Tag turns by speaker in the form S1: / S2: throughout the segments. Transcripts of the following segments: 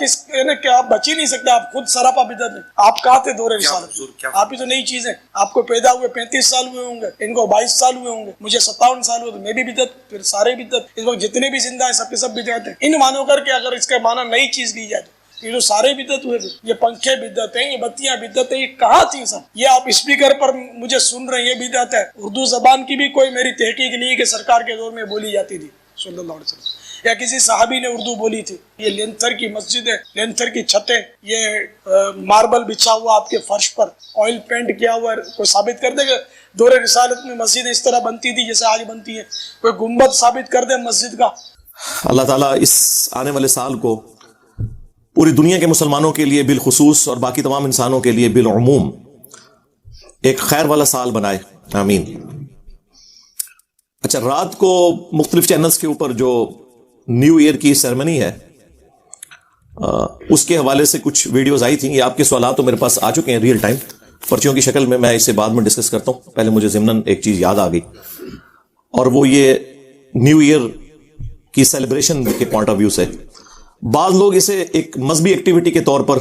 S1: کہ آپ بچ ہی نہیں سکتے, آپ خود سراپا بدعت ہیں. آپ کہاں تھے دور رسالت؟ آپ ہی تو نئی چیز ہے. آپ کو پیدا ہوئے 35 سال ہوئے ہوں گے, ان کو 22 سال ہوئے ہوں گے, مجھے 57 سال ہوئے, تو میں بھی بدعت, پھر سارے بدعت. اس وقت جتنے بھی زندہ ہیں سب کے سب بدعت ہیں. ان معنوں کر کے اگر اس کا معنی نئی چیز لی جائے تو یہ جو سارے بدعت ہوئے تھے, یہ پنکھے بدعت ہیں, یہ بتیاں بدعت ہیں, یہ کہاں تھی سب؟ یہ آپ اسپیکر پر مجھے سن رہے ہیں, یہ بدعت ہے. اردو زبان کی بھی کوئی میری تحقیق نہیں ہے کہ سرکار کے دور میں بولی جاتی تھی صلی اللہ علیہ وسلم, یا کسی صحابی نے اردو بولی تھی. یہ لینتھر کی مسجد ہے, لینتھر کی چھتیں, یہ ماربل بچھا ہوا آپ کے فرش پر, آئل پینٹ کیا ہوا ہے. کوئی ثابت کر دے کہ دور رسالت میں مسجد اس طرح بنتی تھی جیسے آج بنتی ہے؟ کوئی گنبد ثابت کر دے مسجد کا؟
S2: اللہ تعالیٰ اس آنے والے سال کو پوری دنیا کے مسلمانوں کے لیے بالخصوص اور باقی تمام انسانوں کے لیے بالعموم ایک خیر والا سال بنائے, آمین. اچھا, رات کو مختلف چینلز کے اوپر جو نیو ایئر کی سیرمنی ہے اس کے حوالے سے کچھ ویڈیوز آئی تھیں. یہ آپ کے سوالات تو میرے پاس آ چکے ہیں ریئل ٹائم پرچیوں کی شکل میں اسے بعد میں ڈسکس کرتا ہوں. پہلے مجھے ضمناً ایک چیز یاد آ گئی, اور وہ یہ نیو ایئر کی سیلیبریشن کے پوائنٹ آف ویو سے بعض لوگ اسے ایک مذہبی ایکٹیویٹی کے طور پر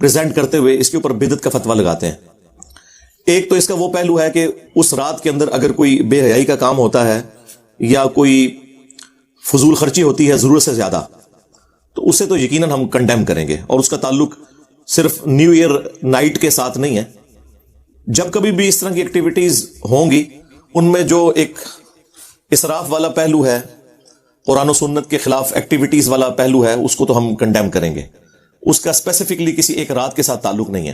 S2: پریزنٹ کرتے ہوئے اس کے اوپر بدعت کا فتویٰ لگاتے ہیں. ایک تو اس کا وہ پہلو ہے کہ اس رات کے اندر اگر کوئی بے حیائی کا کام ہوتا ہے یا کوئی فضول خرچی ہوتی ہے ضرورت سے زیادہ, تو اسے تو یقیناً ہم کنڈیم کریں گے. اور اس کا تعلق صرف نیو ایئر نائٹ کے ساتھ نہیں ہے. جب کبھی بھی اس طرح کی ایکٹیویٹیز ہوں گی ان میں جو ایک اسراف والا پہلو ہے, قرآن و سنت کے خلاف ایکٹیویٹیز والا پہلو ہے, اس کو تو ہم کنڈیم کریں گے. اس کا اسپیسیفکلی کسی ایک رات کے ساتھ تعلق نہیں ہے.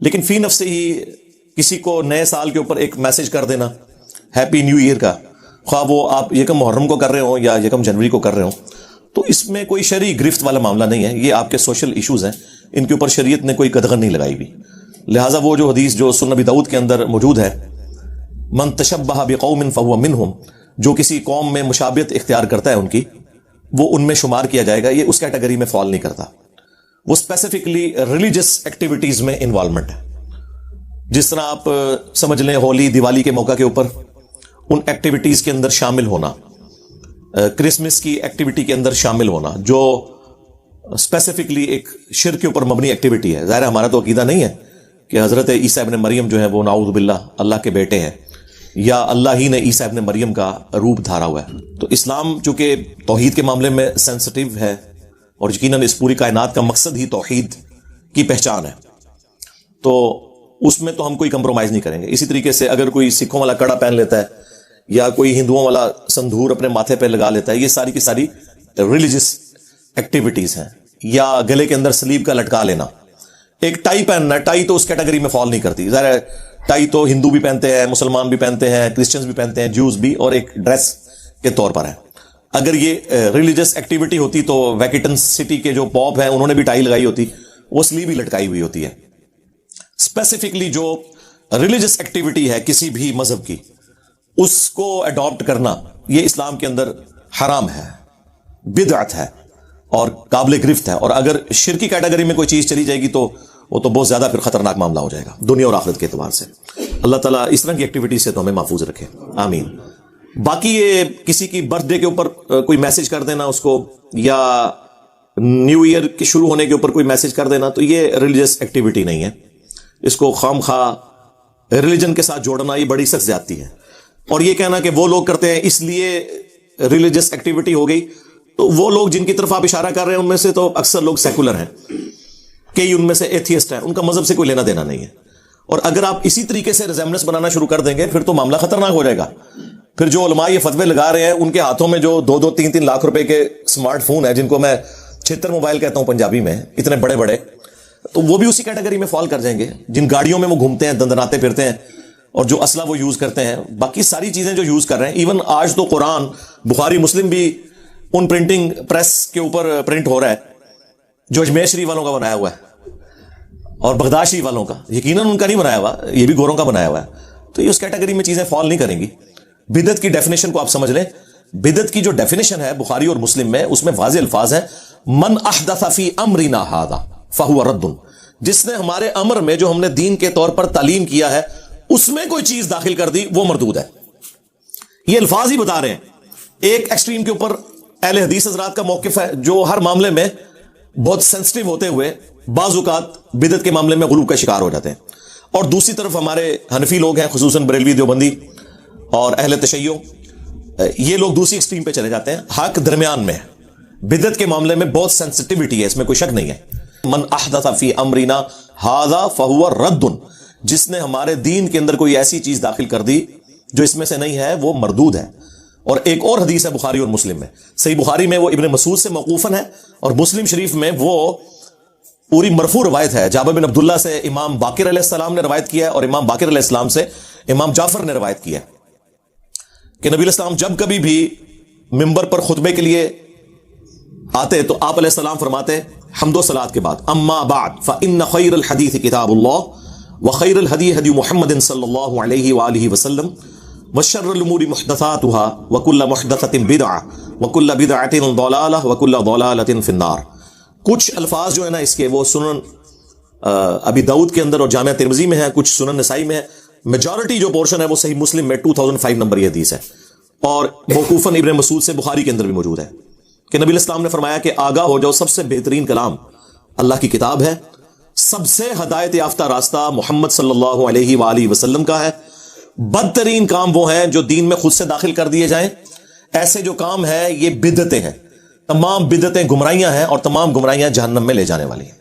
S2: لیکن فی نفس ہی کسی کو نئے سال کے اوپر ایک میسج کر دینا ہیپی نیو ایئر کا, خواہ وہ آپ یکم محرم کو کر رہے ہوں یا یکم جنوری کو کر رہے ہوں, تو اس میں کوئی شرعی گرفت والا معاملہ نہیں ہے. یہ آپ کے سوشل ایشوز ہیں, ان کے اوپر شریعت نے کوئی قدغن نہیں لگائی ہوئی. لہٰذا وہ جو حدیث جو سنن ابی داؤد کے اندر موجود ہے, من تشبہ بقوم فہو منہم, جو کسی قوم میں مشابہت اختیار کرتا ہے ان کی, وہ ان میں شمار کیا جائے گا. یہ اس کیٹیگری میں فال نہیں کرتا. وہ اسپیسیفکلی ریلیجس ایکٹیویٹیز میں انوالومنٹ ہے. جس طرح آپ سمجھ لیں ہولی دیوالی کے موقع کے اوپر ان ایکٹیویٹیز کے اندر شامل ہونا, کرسمس کی ایکٹیویٹی کے اندر شامل ہونا, جو اسپیسیفکلی ایک شرک کے اوپر مبنی ایکٹیویٹی ہے. ظاہر ہمارا تو عقیدہ نہیں ہے کہ حضرت عیسیٰ ابن مریم جو ہے وہ نعوذ باللہ اللہ کے بیٹے ہیں, یا اللہ ہی نے عیسیٰ ابن مریم کا روپ دھارا ہوا ہے. تو اسلام چونکہ توحید کے معاملے میں سینسٹیو ہے, اور یقیناً اس پوری کائنات کا مقصد ہی توحید کی پہچان ہے, تو اس میں تو ہم کوئی کمپرومائز نہیں کریں گے. اسی طریقے سے اگر کوئی سکھوں والا کڑا پہن لیتا ہے یا کوئی ہندوؤں والا سندور اپنے ماتھے پہ لگا لیتا ہے, یہ ساری کی ساری ریلیجس ایکٹیویٹیز ہیں. یا گلے کے اندر سلیب کا لٹکا لینا, ایک ٹائی پہننا, ٹائی تو اس کیٹیگری میں فال نہیں کرتی. ظاہر ٹائی تو ہندو بھی پہنتے ہیں, مسلمان بھی پہنتے ہیں, کرسچنز بھی پہنتے ہیں, جوز بھی, اور ایک ڈریس کے طور پر ہے. اگر یہ ریلیجس ایکٹیویٹی ہوتی تو ویٹیکن سٹی کے جو پوپ ہیں انہوں نے بھی ٹائی لگائی ہوتی, وہ سلیب بھی لٹکائی ہوئی ہوتی ہے. اسپیسیفکلی جو ریلیجس ایکٹیویٹی ہے کسی بھی مذہب کی, اس کو اڈاپٹ کرنا یہ اسلام کے اندر حرام ہے, بدعت ہے اور قابل گرفت ہے. اور اگر شرکی کیٹیگری میں کوئی چیز چلی جائے گی تو وہ تو بہت زیادہ پھر خطرناک معاملہ ہو جائے گا دنیا اور آخرت کے اعتبار سے. اللہ تعالیٰ اس طرح کی ایکٹیویٹی سے تو ہمیں محفوظ رکھے, آمین. باقی یہ کسی کی برتھ ڈے کے اوپر کوئی میسج کر دینا اس کو, یا نیو ایئر کے شروع ہونے کے اوپر کوئی میسج کر دینا, تو یہ ریلیجس ایکٹیویٹی نہیں ہے. اس کو خام خواہ ریلیجن کے ساتھ جوڑنا یہ بڑی سخت زیادتی ہے. اور یہ کہنا کہ وہ لوگ کرتے ہیں اس لیے ریلیجس ایکٹیویٹی ہو گئی, تو وہ لوگ جن کی طرف آپ اشارہ کر رہے ہیں ان میں سے تو اکثر لوگ سیکولر ہیں, کئی ان میں سے ایتھیسٹ ہیں, ان کا مذہب سے کوئی لینا دینا نہیں ہے. اور اگر آپ اسی طریقے سے ریزیمبلنس بنانا شروع کر دیں گے پھر تو معاملہ خطرناک ہو جائے گا. پھر جو علماء یہ فتوے لگا رہے ہیں ان کے ہاتھوں میں جو 2-3 لاکھ روپے کے اسمارٹ فون ہیں, جن کو میں 76 موبائل کہتا ہوں پنجابی میں, اتنے بڑے بڑے, تو وہ بھی اسی کیٹیگری میں فال کر جائیں گے. جن گاڑیوں میں وہ گھومتے ہیں, دندناتے پھرتے ہیں, اور جو اسلحہ وہ یوز کرتے ہیں, باقی ساری چیزیں جو یوز کر رہے ہیں. ایون آج تو قرآن, بخاری, مسلم بھی ان پرنٹنگ پریس کے اوپر پرنٹ ہو رہا ہے جو اجمیر شریف والوں کا بنایا ہوا ہے اور بغداد شریف والوں کا. یقیناً ان کا نہیں بنایا ہوا, یہ بھی گوروں کا بنایا ہوا ہے. تو یہ اس کیٹیگری میں چیزیں فال نہیں کریں گی. بدعت کی ڈیفینیشن کو آپ سمجھ لیں. بدعت کی جو ڈیفینیشن ہے بخاری اور مسلم میں, اس میں واضح الفاظ ہیں, من احدث فی امرنا ھذا فہو رد, جس نے ہمارے امر میں جو ہم نے دین کے طور پر تعلیم کیا ہے اس میں کوئی چیز داخل کر دی وہ مردود ہے. یہ الفاظ ہی بتا رہے ہیں. ایک ایکسٹریم کے اوپر اہل حدیث حضرات کا موقف ہے جو ہر معاملے میں بہت سینسٹیو ہوتے ہوئے بعض اوقات بدعت کے معاملے میں غلو کا شکار ہو جاتے ہیں، اور دوسری طرف ہمارے حنفی لوگ ہیں، خصوصاً بریلوی دیوبندی اور اہل تشیع، یہ لوگ دوسری ایکسٹریم پہ چلے جاتے ہیں۔ حق درمیان میں ہے، بدعت کے معاملے میں بہت سینسٹیوٹی ہے، اس میں کوئی شک نہیں ہے۔ من احدث فی امرنا ھذا فہو رد، جس نے ہمارے دین کے اندر کوئی ایسی چیز داخل کر دی جو اس میں سے نہیں ہے، وہ مردود ہے۔ اور ایک اور حدیث ہے بخاری اور مسلم میں، صحیح بخاری میں وہ ابن مسعود سے موقوفاً ہے، اور مسلم شریف میں وہ پوری مرفوع روایت ہے، جابر بن عبداللہ سے امام باقر علیہ السلام نے روایت کیا ہے، اور امام باقر علیہ السلام سے امام جعفر نے روایت کیا ہے کہ نبی علیہ السلام جب کبھی بھی منبر پر خطبے کے لیے آتے تو آپ علیہ السلام فرماتے حمد و صلات کے بعد، اما بعد فإن خیر الحدیث کتاب اللہ وخیر الہدی ہدی محمد صلی اللہ علیہ وآلہ وسلم وشر الامور محدثاتها وکل محدثۃ بدعہ وکل بدعۃ ضلالہ وکل ضلالۃ فی النار۔ کچھ الفاظ جو ہے نا اس کے وہ سنن ابی داؤد کے اندر اور جامعہ ترمذی میں ہے، کچھ سنن نسائی میں ہے، میجورٹی جو پورشن ہے وہ صحیح مسلم میں 2005 نمبر یہ حدیث ہے، اور موقوفاً ابن مسعود سے بخاری کے اندر بھی موجود ہے کہ نبی علیہ السلام نے فرمایا کہ آگاہ ہو جاؤ، سب سے بہترین کلام اللہ کی کتاب ہے، سب سے ہدایت یافتہ راستہ محمد صلی اللہ علیہ وآلہ وسلم کا ہے، بدترین کام وہ ہیں جو دین میں خود سے داخل کر دیے جائیں، ایسے جو کام ہے یہ بدعتیں ہیں، تمام بدعتیں گمراہیاں ہیں، اور تمام گمراہیاں جہنم میں لے جانے والی ہیں۔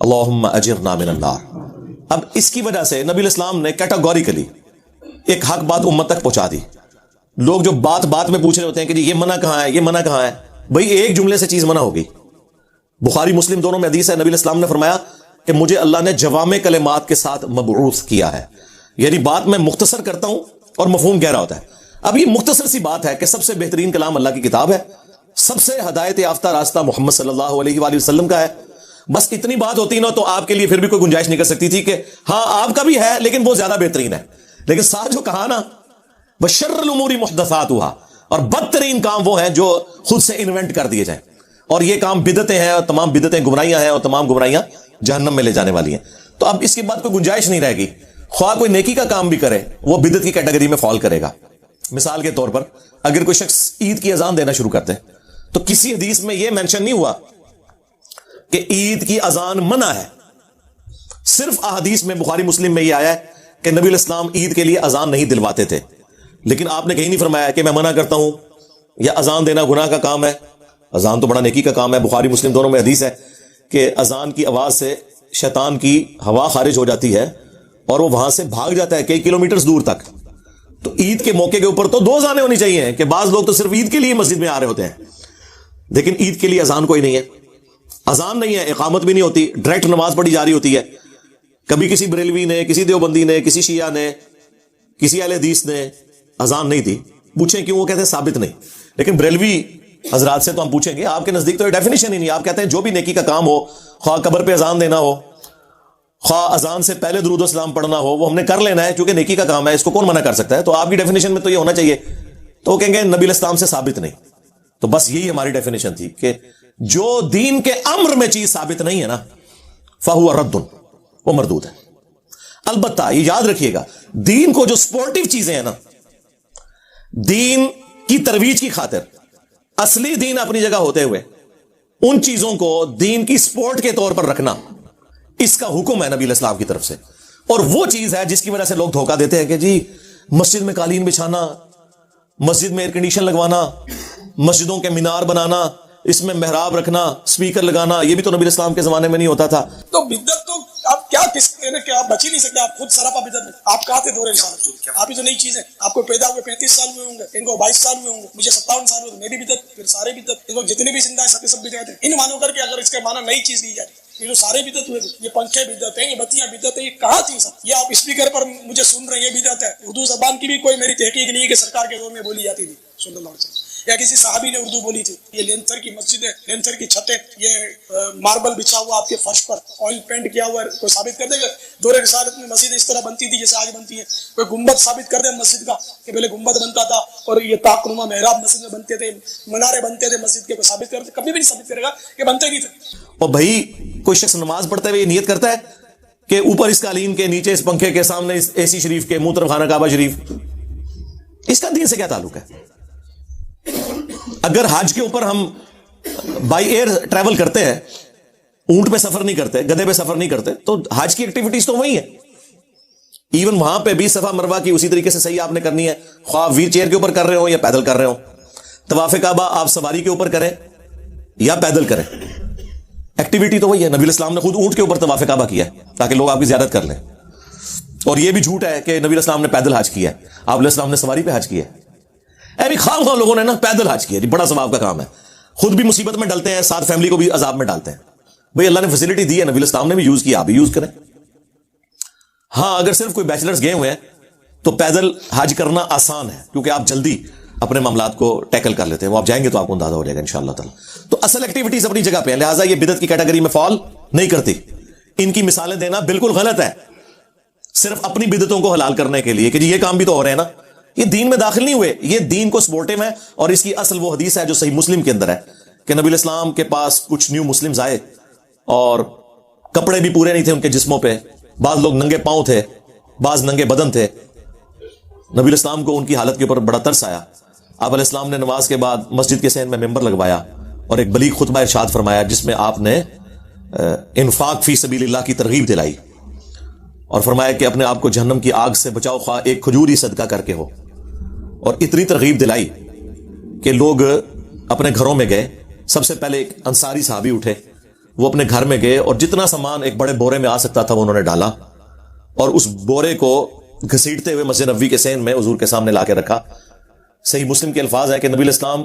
S2: اللہم اجرنا من النار۔ اب اس کی وجہ سے نبی علیہ السلام نے کیٹاگوریکلی ایک حق بات امت تک پہنچا دی۔ لوگ جو بات بات میں پوچھ رہے ہوتے ہیں کہ جی یہ منع کہاں ہے، یہ منع کہاں ہے، بھئی ایک جملے سے چیز منع ہوگی۔ بخاری مسلم دونوں میں حدیث ہے، نبی علیہ السلام نے فرمایا کہ مجھے اللہ نے جوامع کلمات کے ساتھ مبعوث کیا ہے، یعنی بات میں مختصر کرتا ہوں اور مفہوم گہرا ہوتا ہے۔ اب یہ مختصر سی بات ہے کہ سب سے بہترین کلام اللہ کی کتاب ہے، سب سے ہدایت یافتہ راستہ محمد صلی اللہ علیہ وآلہ وسلم کا ہے، بس اتنی بات ہوتی نا تو آپ کے لیے پھر بھی کوئی گنجائش نہیں کر سکتی تھی کہ ہاں آپ کا بھی ہے لیکن وہ زیادہ بہترین ہے، لیکن ساتھ جو کہا نا بشر الامور محدثاتها، اور بدترین کام وہ ہیں جو خود سے انوینٹ کر دیے جائیں، اور یہ کام بدعتیں ہیں، اور تمام بدعتیں گمراہیاں ہیں، اور تمام گمراہیاں جہنم میں لے جانے والی ہیں۔ تو اب اس کے بعد کوئی گنجائش نہیں رہے گی، خواہ کوئی نیکی کا کام بھی کرے وہ بدعت کی کیٹیگری میں فال کرے گا۔ مثال کے طور پر اگر کوئی شخص عید کی اذان دینا شروع کرتے ہیں تو کسی حدیث میں یہ مینشن نہیں ہوا کہ عید کی اذان منع ہے، صرف احادیث میں بخاری مسلم میں یہ آیا ہے کہ نبی علیہ السلام عید کے لیے اذان نہیں دلواتے تھے، لیکن آپ نے کہیں نہیں فرمایا کہ میں منع کرتا ہوں یا اذان دینا گناہ کا کام ہے۔ اذان تو بڑا نیکی کا کام ہے، بخاری مسلم دونوں میں حدیث ہے کہ اذان کی آواز سے شیطان کی ہوا خارج ہو جاتی ہے اور وہ وہاں سے بھاگ جاتا ہے کئی کلومیٹرز دور تک۔ تو عید کے موقع کے اوپر تو دو اذانیں ہونی چاہیے کہ بعض لوگ تو صرف عید کے لیے مسجد میں آ رہے ہوتے ہیں، لیکن عید کے لیے اذان کوئی نہیں ہے، اذان نہیں ہے، اقامت بھی نہیں ہوتی، ڈائریکٹ نماز پڑھی جا رہی ہوتی ہے۔ کبھی کسی بریلوی نے، کسی دیوبندی نے، کسی شیعہ نے، کسی اہل حدیث نے اذان نہیں دی، پوچھیں کیوں، وہ کہتے ہیں ثابت نہیں۔ لیکن بریلوی حضرات سے تو ہم پوچھیں گے، آپ کے نزدیک تو یہ ڈیفینیشن ہی نہیں، آپ کہتے ہیں جو بھی نیکی کا کام ہو، خواہ قبر پہ اذان دینا ہو، خواہ اذان سے پہلے درود و سلام پڑھنا ہو، وہ ہم نے کر لینا ہے کیونکہ نیکی کا کام ہے، اس کو کون منع کر سکتا ہے؟ تو آپ کی ڈیفینیشن میں تو یہ ہونا چاہیے، تو وہ کہیں گے نبی علیہ السلام سے ثابت نہیں۔ تو بس یہی ہماری ڈیفینیشن تھی کہ جو دین کے امر میں چیز ثابت نہیں ہے نا فہو رد، وہ مردود ہے۔ البتہ یہ یاد رکھیے گا، دین کو جو سپورٹیو چیزیں ہیں نا، دین کی ترویج کی خاطر اصلی دین اپنی جگہ ہوتے ہوئے ان چیزوں کو دین کی سپورٹ کے طور پر رکھنا، اس کا حکم ہے نبی علیہ السلام کی طرف سے۔ اور وہ چیز ہے جس کی وجہ سے لوگ دھوکہ دیتے ہیں کہ جی مسجد میں قالین بچھانا، مسجد میں ایئر کنڈیشن لگوانا، مسجدوں کے مینار بنانا، اس میں محراب رکھنا، اسپیکر لگانا، یہ بھی تو نبی علیہ السلام کے زمانے میں نہیں ہوتا تھا۔
S1: تو بدعت تو آپ کیا کس کہ آپ بچ ہی نہیں سکتے، آپ خود سراپا بدعت میں۔ آپ کہاں تھے دور رسالت؟ آپ ہی تو نئی چیز ہے، آپ کو پیدا ہوئے 35 سال ہوئے ہوں گے، ان کو 22 سال ہوئے ہوں گے، مجھے 57 سال ہوئے، میں بھی بدعت، پھر سارے بدعت، اس وقت جتنے بھی زندہ ہیں سب کے سب بدعت ہیں۔ ان مانو کر کے اگر اس کا معنی نئی چیز لی جائے، یہ جو سارے بدعت ہوئے، یہ پنکھے بدعت ہیں، یہ بتیاں بدعت ہیں، یہ کہاں تھی سب؟ یہ آپ اسپیکر پر مجھے سن رہے ہیں، یہ بدعت ہے۔ اردو زبان کی بھی کوئی میری تحقیق نہیں ہے کہ سرکار کے دور میں بولی جاتی تھی صلی اللہ علیہ وسلم، یا کسی صحابی نے اردو بولی تھی۔ یہ لینتھر کی مسجد ہے، لینتھر کی چھتیں، یہ ماربل بچھا ہوا آپ کے فرش پر، آئل پینٹ کیا ہوا ہے، کوئی ثابت کر دے گا دور رسالت میں مسجد اس طرح بنتی تھی جیسے آج بنتی ہے؟ کوئی گنبد ثابت کر دے مسجد کا کہ پہلے گنبد بنتا تھا اور یہ طاقنما محراب مسجد میں بنتے تھے، منارے بنتے تھے مسجد کے، کوئی ثابت کرتے؟ کبھی بھی نہیں ثابت کرے گا کہ بنتے نہیں تھے۔
S2: اور بھائی کوئی شخص نماز پڑھتے ہوئے یہ نیت کرتا ہے کہ اوپر اس قالین کے، نیچے اس پنکھے کے، سامنے اس اے سی شریف کے، منہ طرف خانہ کعبہ شریف، اس کا دین سے کیا تعلق ہے؟ اگر حج کے اوپر ہم بائی ایئر ٹریول کرتے ہیں, اونٹ پہ سفر نہیں کرتے, گدھے پہ سفر نہیں کرتے, تو حج کی ایکٹیویٹیز تو وہی ہے. ایون وہاں پہ بھی صفا مروہ کی اسی طریقے سے صحیح آپ نے کرنی ہے, خواہ ویل چیئر کے اوپر کر رہے ہو یا پیدل کر رہے ہو. طواف کعبہ آپ سواری کے اوپر کریں یا پیدل کریں, ایکٹیویٹی تو وہی ہے. نبی الاسلام نے خود اونٹ کے اوپر طواف کعبہ کیا ہے تاکہ لوگ آپ کی زیارت کر لیں. اور یہ بھی جھوٹ ہے کہ نبی الاسلام نے پیدل حج کیا ہے, آپ علیہ السلام نے سواری پہ حج کیا ہے. اے بھی خام خام لوگوں نے نا پیدل حج کیا, بڑا ثواب کا کام ہے, خود بھی مصیبت میں ڈالتے ہیں, ساتھ فیملی کو بھی عذاب میں ڈالتے ہیں. بھئی اللہ نے فیسلٹی دی ہے, نبی الاسلام نے بھی یوز کیا, آپ بھی یوز کریں. ہاں اگر صرف کوئی بیچلرز گئے ہوئے ہیں تو پیدل حج کرنا آسان ہے, کیونکہ آپ جلدی اپنے معاملات کو ٹیکل کر لیتے ہیں. وہ آپ جائیں گے تو آپ کو اندازہ ہو جائے گا انشاءاللہ تعالی. تو اصل ایکٹیویٹیز اپنی جگہ پہ ہیں, لہٰذا یہ بدعت کی کیٹیگری میں فال نہیں کرتی. ان کی مثالیں دینا بالکل غلط ہے, صرف اپنی بدعتوں کو حلال کرنے کے لیے کہ جی یہ کام بھی تو ہو رہے ہیں نا. یہ دین میں داخل نہیں ہوئے, یہ دین کو سپورٹو ہے. اور اس کی اصل وہ حدیث ہے جو صحیح مسلم کے اندر ہے کہ نبی الاسلام کے پاس کچھ نیو مسلمز آئے اور کپڑے بھی پورے نہیں تھے ان کے جسموں پہ, بعض لوگ ننگے پاؤں تھے, بعض ننگے بدن تھے. نبی الاسلام کو ان کی حالت کے اوپر بڑا ترس آیا. آپ علیہ السلام نے نماز کے بعد مسجد کے صحن میں ممبر لگوایا اور ایک بلیغ خطبہ ارشاد فرمایا جس میں آپ نے انفاق فی سبیل اللہ کی ترغیب دلائی اور فرمایا کہ اپنے آپ کو جہنم کی آگ سے بچاؤ, خواہ ایک کھجور ہی صدقہ کر کے ہو. اور اتنی ترغیب دلائی کہ لوگ اپنے گھروں میں گئے. سب سے پہلے ایک انصاری صحابی اٹھے, وہ اپنے گھر میں گئے اور جتنا سامان ایک بڑے بورے میں آ سکتا تھا وہ انہوں نے ڈالا اور اس بورے کو گھسیٹتے ہوئے مسجد نبوی کے صحن میں حضور کے سامنے لا کے رکھا. صحیح مسلم کے الفاظ ہے کہ نبی الاسلام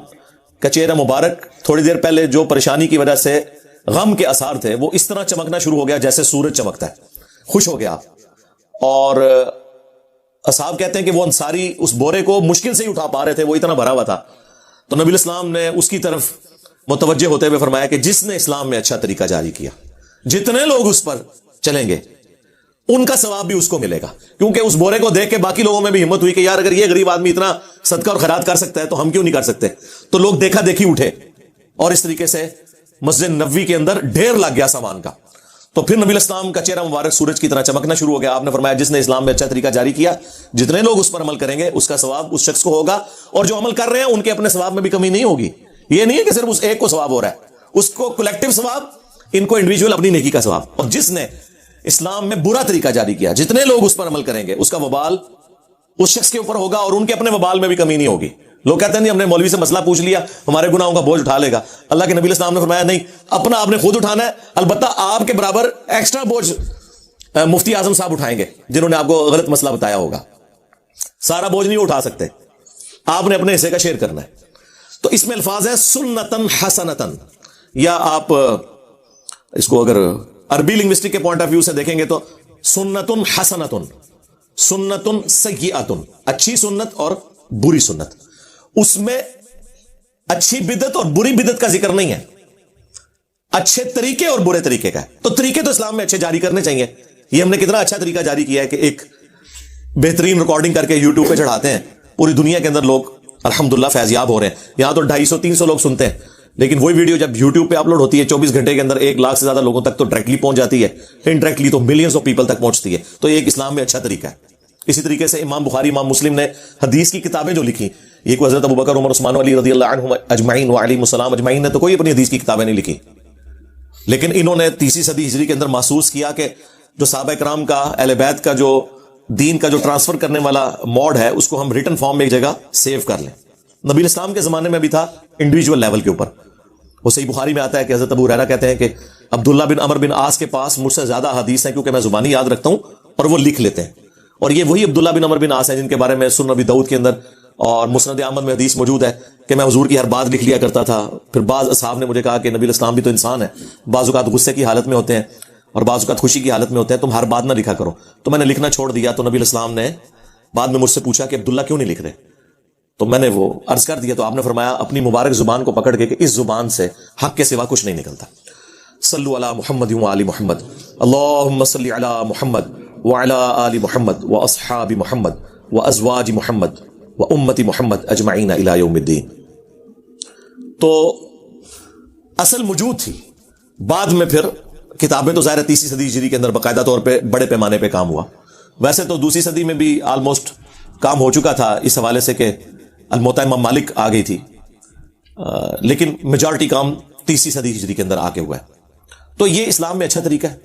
S2: کا چہرہ مبارک تھوڑی دیر پہلے جو پریشانی کی وجہ سے غم کے اثار تھے وہ اس طرح چمکنا شروع ہو گیا جیسے سورج چمکتا ہے. خوش ہو گیا. اور اصحاب کہتے ہیں کہ وہ انصاری اس بورے کو مشکل سے ہی اٹھا پا رہے تھے, وہ اتنا بھرا ہوا تھا. تو نبی الاسلام نے اس کی طرف متوجہ ہوتے ہوئے فرمایا کہ جس نے اسلام میں اچھا طریقہ جاری کیا, جتنے لوگ اس پر چلیں گے ان کا ثواب بھی اس کو ملے گا. کیونکہ اس بورے کو دیکھ کے باقی لوگوں میں بھی ہمت ہوئی کہ یار اگر یہ غریب آدمی اتنا صدقہ اور خیرات کر سکتا ہے تو ہم کیوں نہیں کر سکتے. تو لوگ دیکھا دیکھی اٹھے اور اس طریقے سے مسجد نبوی کے اندر ڈھیر لگ گیا سامان کا. تو پھر نبی الاسلام کا چہرہ مبارک سورج کی طرح چمکنا شروع ہو گیا. آپ نے فرمایا جس نے اسلام میں اچھا طریقہ جاری کیا, جتنے لوگ اس پر عمل کریں گے اس کا ثواب اس شخص کو ہوگا, اور جو عمل کر رہے ہیں ان کے اپنے ثواب میں بھی کمی نہیں ہوگی. یہ نہیں ہے کہ صرف اس ایک کو ثواب ہو رہا ہے, اس کو کلیکٹیو ثواب, ان کو انڈیویجول اپنی نیکی کا ثواب. اور جس نے اسلام میں برا طریقہ جاری کیا, جتنے لوگ اس پر عمل کریں گے اس کا وبال اس شخص کے اوپر ہوگا اور ان کے اپنے وبال میں بھی کمی نہیں ہوگی. لوگ کہتے ہیں نہیں ہم نے مولوی سے مسئلہ پوچھ لیا, ہمارے گناہوں کا بوجھ اٹھا لے گا. اللہ کے نبی الاسلام نے فرمایا نہیں, اپنا آپ نے خود اٹھانا ہے, البتہ آپ کے برابر ایکسٹرا بوجھ مفتی اعظم صاحب اٹھائیں گے جنہوں نے آپ کو غلط مسئلہ بتایا ہوگا. سارا بوجھ نہیں اٹھا سکتے, آپ نے اپنے حصے کا شیئر کرنا ہے. تو اس میں الفاظ ہے سنتن حسنتن, یا آپ اس کو اگر عربی لنگوسٹک کے پوائنٹ آف ویو سے دیکھیں گے تو سنتن حسنتن, سنتن سیئتن, اچھی سنت اور بری سنت. اس میں اچھی بدعت اور بری بدعت کا ذکر نہیں ہے, اچھے طریقے اور برے طریقے کا ہے. تو طریقے تو اسلام میں اچھے جاری کرنے چاہیے. یہ ہم نے کتنا اچھا طریقہ جاری کیا ہے کہ ایک بہترین ریکارڈنگ کر کے یوٹیوب پہ چڑھاتے ہیں, پوری دنیا کے اندر لوگ الحمدللہ فیضیاب ہو رہے ہیں. یہاں تو 250-300 لوگ سنتے ہیں, لیکن وہی ویڈیو جب یوٹیوب پہ اپلوڈ ہوتی ہے 24 گھنٹے کے اندر 1 لاکھ سے زیادہ لوگوں تک تو ڈائریکٹلی پہنچ جاتی ہے, انڈائریکٹلی تو ملینز آف پیپل تک پہنچتی ہے. تو یہ ایک اسلام میں اچھا طریقہ ہے. اسی طریقے سے امام بخاری, امام مسلم نے حدیث کی کتابیں جو لکھی, یہ کوئی حضرت ابوبکر, عمر, عثمان علی رضی اللہ عنہم اجمعین وعلیہم السلام اجمعین نے تو کوئی اپنی حدیث کی کتابیں نہیں لکھی, لیکن انہوں نے 3 صدی ہجری کے اندر محسوس کیا کہ جو صحابہ کرام کا, اہل بیت کا جو دین کا جو ٹرانسفر کرنے والا موڈ ہے اس کو ہم ریٹن فارم میں ایک جگہ سیو کر لیں. نبی الاسلام کے زمانے میں بھی تھا انڈیویجول لیول کے اوپر. وہ صحیح بخاری میں آتا ہے کہ حضرت ابو ہریرہ کہتے ہیں کہ عبداللہ بن عمر بن عاص کے پاس مجھ سے زیادہ حدیث ہیں کیونکہ میں زبانی یاد رکھتا ہوں اور وہ لکھ لیتے ہیں. اور یہ وہی عبداللہ بن عمر بن عاص ہیں جن کے بارے میں سنن نبی داؤد کے اندر اور مسند احمد میں حدیث موجود ہے کہ میں حضور کی ہر بات لکھ لیا کرتا تھا. پھر بعض اصحاب نے مجھے کہا کہ نبی الاسلام بھی تو انسان ہے, بعض اوقات غصے کی حالت میں ہوتے ہیں اور بعض اوقات خوشی کی حالت میں ہوتے ہیں, تم ہر بات نہ لکھا کرو. تو میں نے لکھنا چھوڑ دیا. تو نبی الاسلام نے بعد میں مجھ سے پوچھا کہ عبداللہ کیوں نہیں لکھ رہے, تو میں نے وہ عرض کر دیا. تو آپ نے فرمایا اپنی مبارک زبان کو پکڑ کے کہ اس زبان سے حق کے سوا کچھ نہیں نکلتا. صلو علی محمد و آل محمد, اللہم صلی علی محمد وعلی آل محمد واصحاب محمد وازواج محمد وامت محمد اجمعین الی یوم الدین. تو اصل موجود تھی. بعد میں پھر کتابیں تو ظاہر 3 صدی ہجری کے اندر باقاعدہ طور پہ بڑے پیمانے پہ کام ہوا. ویسے تو 2 صدی میں بھی آلموسٹ کام ہو چکا تھا اس حوالے سے کہ الموطا امام مالک آ گئی تھی, لیکن میجارٹی کام 30 صدی ہجری کے اندر آ کے ہوا ہے. تو یہ اسلام میں اچھا طریقہ ہے.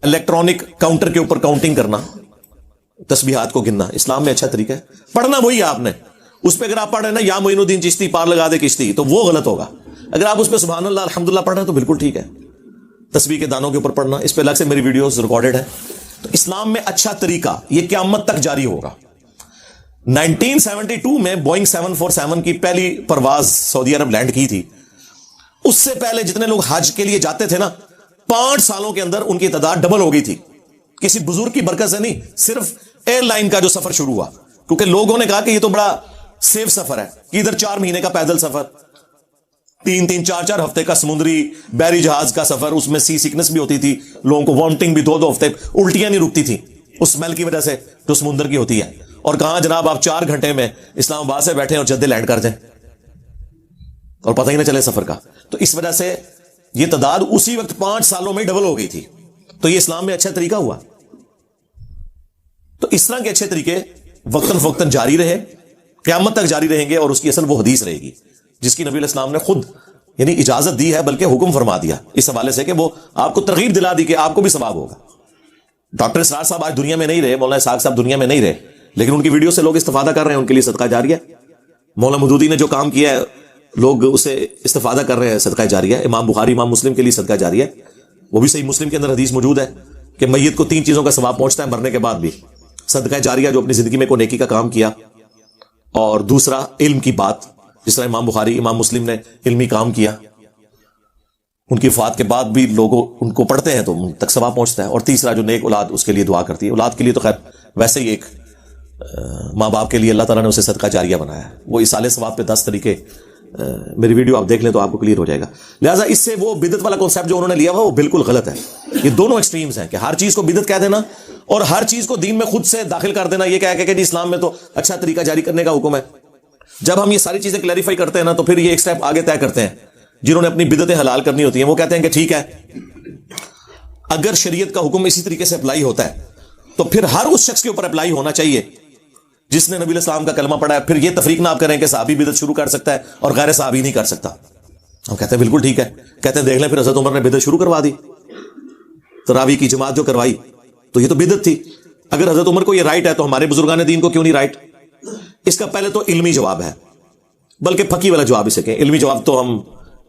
S2: الیکٹرانک کاؤنٹر کے اوپر کاؤنٹنگ کرنا, تسبیحات کو گننا, اسلام میں اچھا طریقہ ہے. پڑھنا وہی ہے آپ نے, اس پہ اگر آپ پڑھ رہے ہیں نا یا معین الدین چشتی پار لگا دے کشتی, تو وہ غلط ہوگا. اگر آپ اس پہ سبحان اللہ الحمدللہ پڑھ رہے ہیں تو بالکل ٹھیک ہے. تسبیح کے دانوں کے اوپر پڑھنا, اس پہ الگ سے میری ویڈیوز ریکارڈڈ ہے. تو اسلام میں اچھا طریقہ یہ قیامت تک جاری ہوگا. 1972 میں بوئنگ 747 کی پہلی پرواز سعودی عرب لینڈ کی تھی. اس سے پہلے جتنے لوگ حج کے لیے جاتے تھے نا, 5 سالوں کے اندر ان کی تعداد ڈبل ہو گئی تھی. کسی بزرگ کی برکت سے نہیں, صرف ایئر لائن کا جو سفر شروع ہوا, کیونکہ لوگوں نے کہا کہ یہ تو بڑا سیف سفر ہے, کہ ادھر 4 مہینے کا پیدل سفر, 3-3 4-4 ہفتے کا سمندری بحری جہاز کا سفر, اس میں سی سیکنس بھی ہوتی تھی, لوگوں کو وامٹنگ بھی 2-2 ہفتے, الٹیاں نہیں رکتی تھی اس اسمیل کی وجہ سے جو سمندر کی ہوتی ہے. اور کہاں جناب آپ 4 گھنٹے میں اسلام آباد سے بیٹھے اور جدے لینڈ کر جائیں اور پتہ ہی نہ چلے سفر کا. تو اس وجہ سے یہ تعداد اسی وقت 5 سالوں میں ڈبل ہو گئی تھی. تو یہ اسلام میں اچھا طریقہ ہوا. تو اس طرح کے اچھے طریقے وقتاً فوقتاً جاری رہے, قیامت تک جاری رہیں گے. اور اس کی اصل وہ حدیث رہے گی جس کی نبی علیہ السلام نے خود یعنی اجازت دی ہے, بلکہ حکم فرما دیا اس حوالے سے کہ وہ آپ کو ترغیب دلا دی کہ آپ کو بھی ثواب ہوگا. ڈاکٹر اسرار صاحب آج دنیا میں نہیں رہے, مولانا اسحاق صاحب دنیا میں نہیں رہے, لیکن ان کی ویڈیو سے لوگ استفادہ کر رہے ہیں, ان کے لیے صدقہ جاریہ. مولانا مودودی نے جو کام کیا ہے لوگ اسے استفادہ کر رہے ہیں, صدقہ جاریہ. امام بخاری امام مسلم کے لیے صدقہ جاریہ, وہ بھی صحیح مسلم کے اندر حدیث موجود ہے کہ میت کو 3 چیزوں کا ثواب پہنچتا ہے مرنے کے بعد بھی. صدقہ جاریہ جو اپنی زندگی میں کوئی نیکی کا کام کیا, اور دوسرا علم کی بات, جس طرح امام بخاری امام مسلم نے علمی کام کیا, ان کی وفات کے بعد بھی لوگ ان کو پڑھتے ہیں تو ان تک ثواب پہنچتا ہے. اور تیسرا جو نیک اولاد اس کے لیے دعا کرتی ہے. اولاد کے لیے تو خیر ویسے ہی ایک ماں باپ کے لیے اللہ تعالیٰ نے اسے صدقہ جاریہ بنایا ہے. وہ اصالِ ثواب پہ 10 طریقے میری ویڈیو آپ دیکھ لیں تو آپ کو کلیئر ہو جائے گا. لہٰذا اس سے وہ بدعت والا کانسیپٹ جو انہوں نے لیا ہوا وہ بالکل غلط ہے. یہ دونوں ایکسٹریمز ہیں کہ ہر چیز کو بدعت کہہ دینا اور ہر چیز کو دین میں خود سے داخل کر دینا. یہ کہہ کہ جی اسلام میں تو اچھا طریقہ جاری کرنے کا حکم ہے. جب ہم یہ ساری چیزیں کلیریفائی کرتے ہیں نا, تو پھر یہ ایک سٹیپ آگے طے کرتے ہیں. جنہوں نے اپنی بدعتیں حلال کرنی ہوتی ہیں وہ کہتے ہیں کہ ٹھیک ہے, اگر شریعت کا حکم اسی طریقے سے اپلائی ہوتا ہے تو پھر ہر اس شخص کے اوپر اپلائی ہونا چاہیے جس نے نبی علیہ السلام کا کلمہ پڑھا ہے. پھر یہ تفریق نہ آپ کریں کہ صحابی بدعت شروع کر سکتا ہے اور غیر صحابی نہیں کر سکتا. ہم کہتے ہیں بالکل ٹھیک ہے. کہتے ہیں دیکھ لیں پھر حضرت عمر نے بدعت شروع کروا دی, تراویح کی جماعت جو کروائی تو یہ تو بدعت تھی. اگر حضرت عمر کو یہ رائٹ ہے تو ہمارے بزرگان دین کو کیوں نہیں رائٹ؟ اس کا پہلے تو علمی جواب ہے, بلکہ پھکی والا جواب اسے کہیں. علمی جواب تو ہم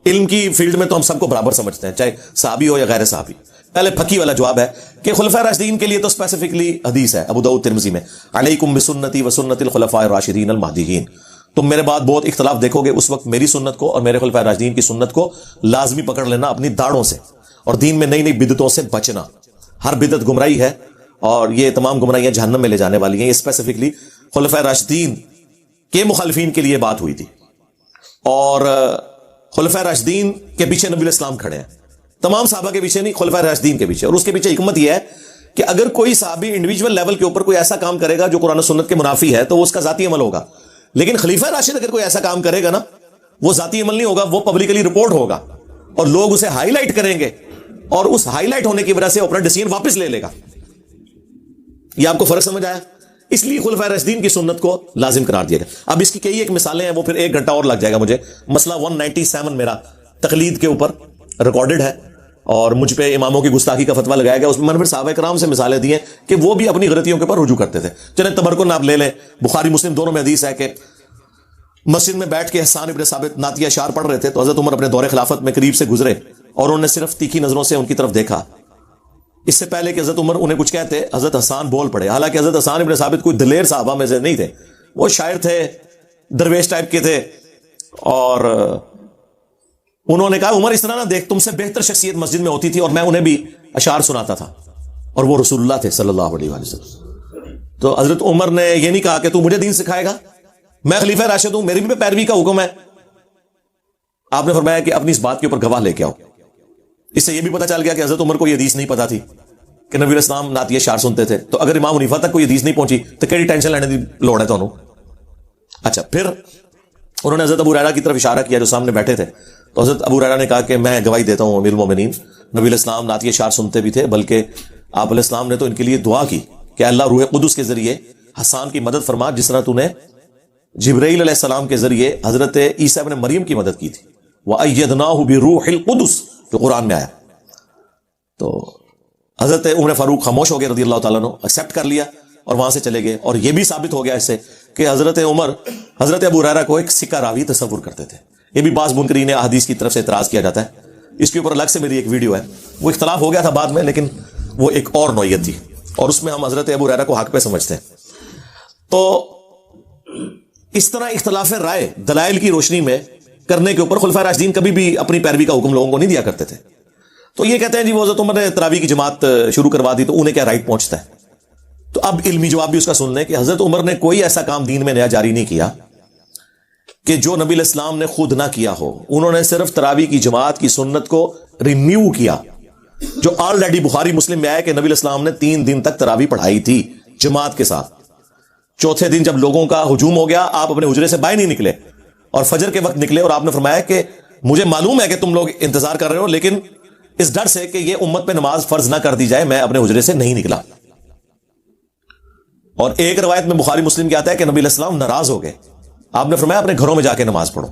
S2: علم کی فیلڈ میں تو ہم سب کو برابر سمجھتے ہیں, چاہے صحابی ہو یا غیر صحابی. پہلے پھکی والا جواب ہے کہ خلفاء راشدین کے لیے تو اسپیسیفکلی حدیث ہے ابو داؤد ترمذی میں, علیکم بسنتی و سنت الخلفاء الراشدین المہدیین. تم میرے بعد بہت اختلاف دیکھو گے, اس وقت میری سنت کو اور میرے خلفاء راشدین کی سنت کو لازمی پکڑ لینا اپنی داڑھوں سے, اور دین میں نئی نئی بدعتوں سے بچنا. ہر بدعت گمراہی ہے اور یہ تمام گمراہیاں جہنم میں لے جانے والی ہیں. یہ اسپیسیفکلی خلفاء راشدین کے مخالفین کے لیے بات ہوئی تھی, اور خلفاء راشدین کے پیچھے نبی علیہ السلام کھڑے ہیں, تمام صحابہ کے پیچھے نہیں, خلفاء راشدین کے پیچھے. اور اس کے پیچھے حکمت یہ ہے کہ اگر کوئی صحابی انڈیویجول لیول کے اوپر کوئی ایسا کام کرے گا جو قرآن و سنت کے منافی ہے تو وہ اس کا ذاتی عمل ہوگا. لیکن خلیفہ راشد اگر کوئی ایسا کام کرے گا نا, وہ ذاتی عمل نہیں ہوگا, وہ پبلکلی رپورٹ ہوگا اور لوگ اسے ہائی لائٹ کریں گے, اور اس ہائی لائٹ ہونے کی وجہ سے اپنا ڈیسیژن واپس لے لے گا. یہ آپ کو فرق سمجھ آیا؟ اس لیے خلفاء راشدین کی سنت کو لازم قرار دیا گیا. اب اس کی کئی ایک مثالیں ہیں, وہ پھر 1 گھنٹہ اور لگ جائے گا مجھے. مسئلہ 197 میرا تقلید کے اوپر ریکارڈڈ ہے, اور مجھ پہ اماموں کی گستاخی کا فتویٰ لگایا گیا. اس میں میں نے پھر صحابہ کرام سے مثالیں دی ہیں کہ وہ بھی اپنی غلطیوں کے اوپر رجوع کرتے تھے. چلیں تبرکن آپ لے لیں, بخاری مسلم دونوں میں حدیث ہے کہ مسجد میں بیٹھ کے حسان ابن ثابت نعتیہ اشعار پڑھ رہے تھے, تو حضرت عمر اپنے دور خلافت میں قریب سے گزرے اور انہوں نے صرف تیکھی نظروں سے ان کی طرف دیکھا. اس سے پہلے کہ حضرت عمر انہیں کچھ کہتے, حضرت حسان بول پڑے. حالانکہ حضرت حسان ابن ثابت کوئی دلیر صحابہ میں سے نہیں تھے, وہ شاعر تھے, درویش ٹائپ کے تھے, اور انہوں نے کہا عمر اس طرح نہ دیکھ, تم سے بہتر شخصیت مسجد میں ہوتی تھی اور میں انہیں بھی اشعار سناتا تھا, اور وہ رسول اللہ تھے صلی اللہ علیہ وسلم. تو حضرت عمر نے یہ نہیں کہا کہ تو مجھے دین سکھائے گا, میں خلیفہ راشد ہوں, میری بھی پیروی کا حکم ہے. آپ نے فرمایا کہ اپنی اس بات کے اوپر گواہ لے کے آؤ. اس سے یہ بھی پتہ چل گیا کہ حضرت عمر کو یہ حدیث نہیں پتا تھی کہ نبی علیہ السلام نعتیہ اشعار سنتے تھے. تو اگر امام حنیفہ تک کوئی حدیث نہیں پہنچی تو کیڑی ٹینشن لینے کی لوڑ ہے تو. اچھا, پھر انہوں نے حضرت ابو ہریرہ کی طرف اشارہ کیا جو سامنے بیٹھے تھے. تو حضرت ابو ہریرہ نے کہا کہ میں گواہی دیتا ہوں امیر المومنین, نبی علیہ السلام نعتیہ اشعار سنتے بھی تھے, بلکہ آپ علیہ السلام نے تو ان کے لیے دعا کی کہ اللہ روح قدس کے ذریعے حسان کی مدد فرما, جس طرح تو نے جبرائیل علیہ السلام کے ذریعے حضرت عیسیٰ ابن مریم کی مدد کی تھی. وَأَيَّدْنَاهُ بِرُوحِ الْقُدُسِ جو قرآن میں آیا. تو حضرت عمر فاروق خاموش ہو گئے رضی اللہ تعالیٰ عنہ, ایکسیپٹ کر لیا اور وہاں سے چلے گئے. اور یہ بھی ثابت ہو گیا اس سے کہ حضرت عمر حضرت ابو ہریرہ کو ایک سکہ راوی تصور کرتے تھے. یہ بھی بعض منکرین احادیث کی طرف سے اعتراض کیا جاتا ہے. اس کے اوپر الگ سے میری ایک ویڈیو ہے, وہ اختلاف ہو گیا تھا بعد میں, لیکن وہ ایک اور نوعیت تھی اور اس میں ہم حضرت ابو ہریرہ کو حق پہ سمجھتے ہیں. تو اس طرح اختلاف رائے دلائل کی روشنی میں کرنے کے اوپر خلفائے راشدین کبھی بھی اپنی پیروی کا حکم لوگوں کو نہیں دیا کرتے تھے. تو یہ کہتے ہیں جی وہ حضرت عمر نے تراویح کی جماعت شروع کروا دی تو انہیں کیا رائٹ پہنچتا ہے. تو اب علمی جواب بھی اس کا سن لیں کہ حضرت عمر نے کوئی ایسا کام دین میں نیا جاری نہیں کیا کہ جو نبی علیہ السلام نے خود نہ کیا ہو. انہوں نے صرف تراویح کی جماعت کی سنت کو رینیو کیا, جو آلریڈی بخاری مسلم میں آیا کہ نبی علیہ السلام نے 3 دن تک تراویح پڑھائی تھی جماعت کے ساتھ. چوتھے دن جب لوگوں کا ہجوم ہو گیا, آپ اپنے حجرے سے باہر نہیں نکلے اور فجر کے وقت نکلے, اور آپ نے فرمایا کہ مجھے معلوم ہے کہ تم لوگ انتظار کر رہے ہو, لیکن اس ڈر سے کہ یہ امت پہ نماز فرض نہ کر دی جائے میں اپنے حجرے سے نہیں نکلا. اور ایک روایت میں بخاری مسلم کی آتا ہے کہ نبی علیہ السلام ناراض ہو گئے, آپ نے فرمایا اپنے گھروں میں جا کے نماز پڑھو.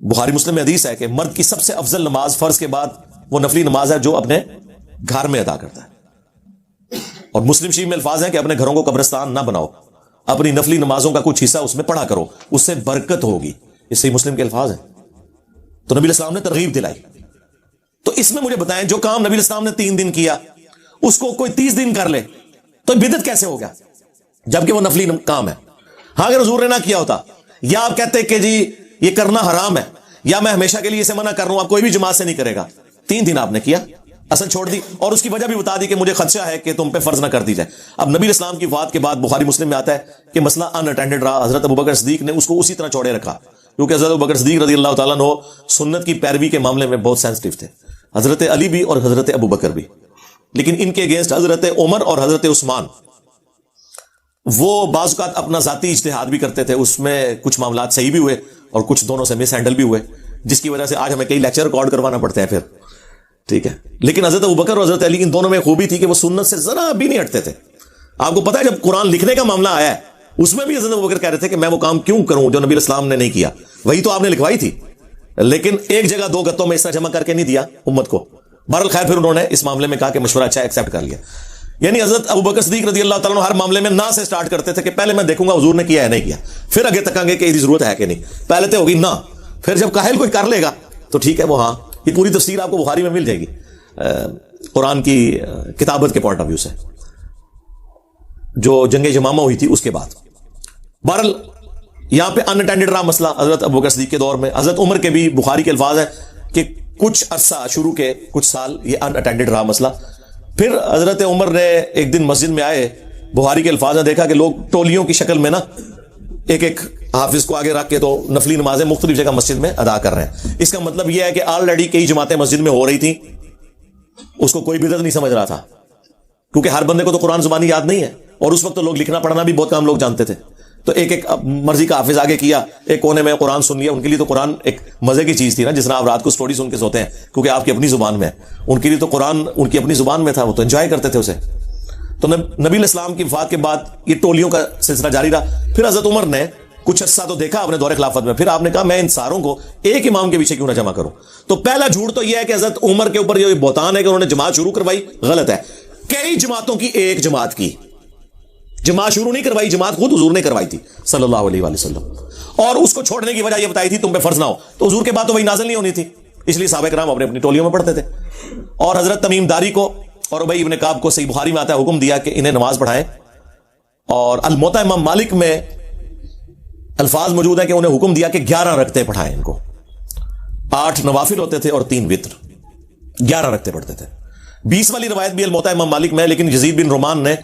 S2: بخاری مسلم میں حدیث ہے کہ مرد کی سب سے افضل نماز فرض کے بعد وہ نفلی نماز ہے جو اپنے گھر میں ادا کرتا ہے. اور مسلم شریف میں الفاظ ہیں کہ اپنے گھروں کو قبرستان نہ بناؤ, اپنی نفلی نمازوں کا کچھ حصہ اس میں پڑھا کرو, اس سے برکت ہوگی. اس صحیح مسلم کے الفاظ ہیں. تو نبی علیہ السلام نے ترغیب دلائی. تو اس میں مجھے بتائیں جو کام نبی علیہ السلام نے 3 دن کیا اس کو کوئی 30 دن کر لے تو بدعت کیسے ہو گیا جبکہ وہ نفلی کام ہے. ہاں اگر حضور نے نہ کیا ہوتا, یا آپ کہتے کہ جی یہ کرنا حرام ہے, یا میں ہمیشہ کے لیے اسے منع کر رہا ہوں, آپ کوئی بھی جماعت سے نہیں کرے گا, 3 دن آپ نے کیا, اصل چھوڑ دی, اور اس کی وجہ بھی بتا دی کہ مجھے خدشہ ہے کہ تم پہ فرض نہ کر دی جائے. اب نبی علیہ السلام کی وفات کے بعد بخاری مسلم میں آتا ہے کہ مسئلہ ان اٹینڈڈ رہا. حضرت ابوبکر صدیق نے اس کو اسی طرح چھوڑے رکھا, کیونکہ حضرت ابوبکر صدیق رضی اللہ تعالیٰ عنہ سنت کی پیروی کے معاملے میں بہت سینسٹیو تھے, حضرت علی بھی اور حضرت ابوبکر بھی. لیکن ان کے اگینسٹ حضرت عمر اور حضرت عثمان وہ بعض اوقات اپنا ذاتی اجتہاد بھی کرتے تھے, اس میں کچھ معاملات صحیح بھی ہوئے اور کچھ دونوں سے مس ہینڈل بھی ہوئے, جس کی وجہ سے آج ہمیں کئی لیکچر ریکارڈ کروانا پڑتے ہیں پھر. ٹھیک ہے, لیکن حضرت ابوبکر اور حضرت علی ان دونوں میں خوبی تھی کہ وہ سنت سے ذرا بھی نہیں ہٹتے تھے. آپ کو پتا ہے جب قرآن لکھنے کا معاملہ آیا ہے اس میں بھی حضرت ابوبکر کہہ رہے تھے کہ میں وہ کام کیوں کروں جو نبی علیہ السلام نے نہیں کیا, وہی تو آپ نے لکھوائی تھی, لیکن ایک جگہ 2 گتوں میں اس طرح جمع کر کے نہیں دیا امت کو. بہرحال خیر پھر انہوں نے اس معاملے میں کہا کہ مشورہ اچھا ایکسیپٹ کر لیا. یعنی حضرت ابوبکر صدیق رضی اللہ تعالیٰ عنہ ہر معاملے میں نہ سے سٹارٹ کرتے تھے کہ پہلے میں دیکھوں گا حضور نے کیا ہے نہیں کیا, پھر آگے تکاں گے کہ اس کی ضرورت ہے کہ نہیں. پہلے تو ہوگی نہ, پھر جب کاہل کوئی کر لے گا تو ٹھیک ہے وہ ہاں. یہ پوری تفسیر آپ کو بخاری میں مل جائے گی قرآن کی کتابت کے پوائنٹ آف ویو سے, جو جنگ یمامہ ہوئی تھی اس کے بعد. بہرحال یہاں پہ ان اٹینڈڈ رہا مسئلہ حضرت ابوبکر صدیق کے دور میں. حضرت عمر کے بھی بخاری کے الفاظ ہیں کہ کچھ عرصہ شروع کے کچھ سال یہ ان اٹینڈڈ رہا مسئلہ. پھر حضرت عمر نے ایک دن مسجد میں آئے, بخاری کے الفاظ نے دیکھا کہ لوگ ٹولیوں کی شکل میں نا ایک ایک حافظ کو آگے رکھ کے تو نفلی نمازیں مختلف جگہ مسجد میں ادا کر رہے ہیں. اس کا مطلب یہ ہے کہ آلریڈی کئی جماعتیں مسجد میں ہو رہی تھیں, اس کو کوئی بدعت نہیں سمجھ رہا تھا, کیونکہ ہر بندے کو تو قرآن زبانی یاد نہیں ہے, اور اس وقت تو لوگ لکھنا پڑھنا بھی بہت کم لوگ جانتے تھے. تو ایک ایک مرضی کا حافظ آگے کیا, ایک کونے میں قرآن سن لیا. ان کے لیے تو قرآن ایک مزے کی چیز تھی نا, جس طرح آپ رات کو سٹوری سن کے سوتے ہیں کیونکہ آپ کی اپنی زبان میں ہے, ان کے لیے تو قرآن ان کی اپنی زبان میں تھا, وہ تو انجوائے کرتے تھے اسے. تو نبی علیہ السلام کی وفات کے بعد یہ ٹولیوں کا سلسلہ جاری رہا. پھر حضرت عمر نے کچھ عرصہ تو دیکھا اپنے دور خلافت میں, پھر آپ نے کہا میں ان ساروں کو ایک امام کے پیچھے کیوں نہ جمع کروں. تو پہلا جھوٹ تو یہ ہے کہ حضرت عمر کے اوپر یہ بہتان ہے کہ انہوں نے جماعت شروع کروائی, غلط ہے. کئی جماعتوں کی ایک جماعت کی جماعت شروع نہیں کروائی, جماعت خود حضور نے کروائی تھی صلی اللہ علیہ وآلہ وسلم, اور اس کو چھوڑنے کی وجہ یہ بتائی تھی تم پہ فرض نہ ہو. تو حضور کے بعد تو وہی نازل نہیں ہونی تھی, اس لیے صحابہ کرام اپنی اپنی ٹولیوں میں پڑھتے تھے. اور حضرت تمیم داری کو اور ابی ابن کعب کو صحیح بخاری میں آتا ہے حکم دیا کہ انہیں نماز پڑھائیں. اور الموطا امام مالک میں الفاظ موجود ہیں کہ انہیں حکم دیا کہ 11 رکعتیں پڑھائیں. ان کو 8 نوافل ہوتے تھے اور 3 وتر, 11 رکعتیں پڑھتے تھے. 20 والی روایت بھی الموطا امام مالک میں, لیکن یزید بن رومان نے